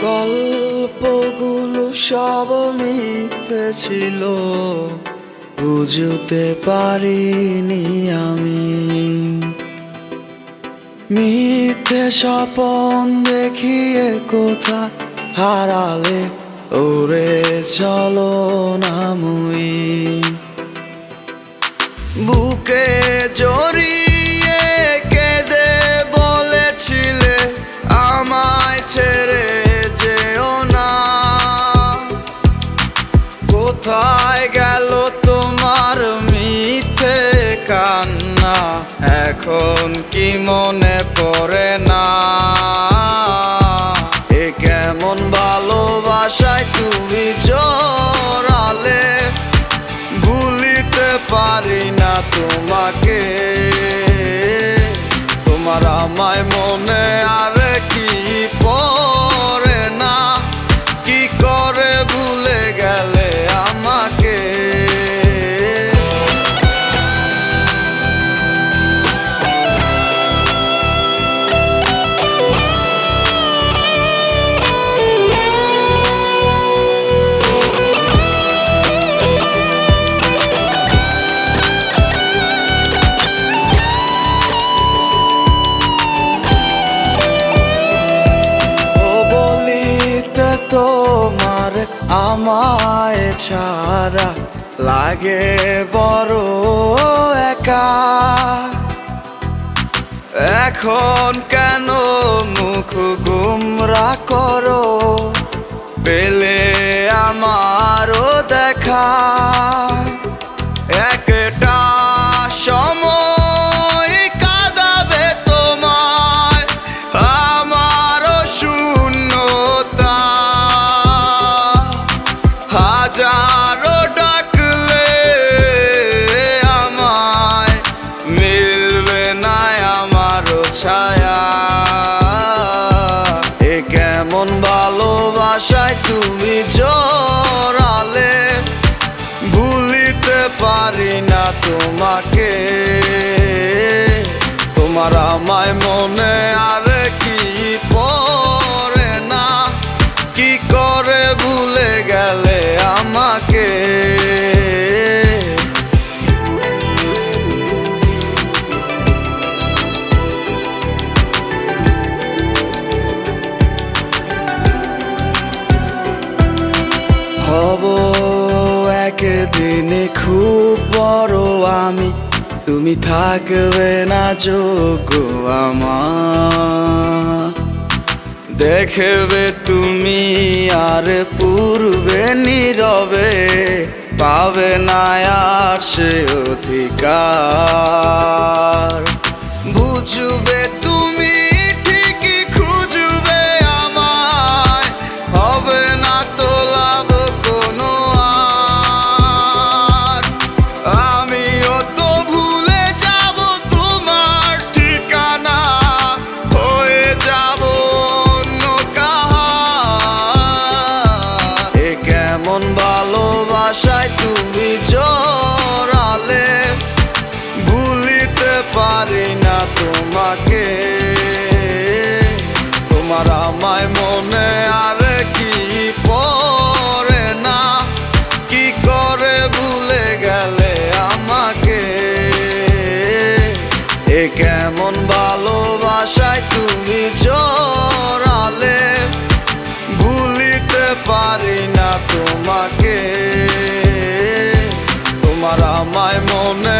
গল্পগুলো সব মিথ্যে ছিল, বুঝতে পারিনি আমি। মিথ্যে স্বপন দেখিয়ে কোথা হারালে ওরে চলো না মুই। বুকে জড়িয়ে কেঁদে বলেছিলে আমায় ছেড়ে যেও না। কোথায় গেল তোমার মিথ্যে কান্না, এখন কি মনে পড়ে না? এ কেমন ভালোবাসায় তুমি জড়ালে, ভুলিতে পারি না তোমাকে। তোমার আমায় মনে আর কি পড়ে না, কি করে ভুলে গেলে আমাকে। তোমার আমায় ছাড়া লাগে বড় একা। এখন কেন মুখ গুমরা করো, পেলে আমারও দেখা। একটা সময় কাঁদাবে তোমায় আমারও শূন্যতা। হাজারো ডাকলে আমায় মিলবে না আমারও ছায়া। এ কেমন ভালোবাসায় তুমি জড়ালে, ভুলিতে পারি না তোমাকে। তোমার আমায় মনে আর কি পড়ে না, কি করে ভুলে গেলে আমাকে। হব একদিন খুব বড় আমি, তুমি থাকবে না যোগ্য আমার। দেখবে তুমি আর পূর্বে নীরবে, পাবে না আর সে অধিকার। বুঝবে তুমি ঠিকই খুঁজবে আমায়, হবে না তো লাভ কোনো আর। আমিও তো ভুলে যাব তোমার ঠিকানা, হয়ে যাব অন্য কাহার। এ কেমন ভালোবাসায় তুমি জড়ালে, ভুলিতে পারি না তোমাকে। তোমার আমায় মনে আর কি পড়ে না, কি করে ভুলে গেলে আমাকে। এ কেমন ভালোবাসায় তুমি জড়ালে, ভুলিতে পারি না তোমাকে। তোমার আমায় মনে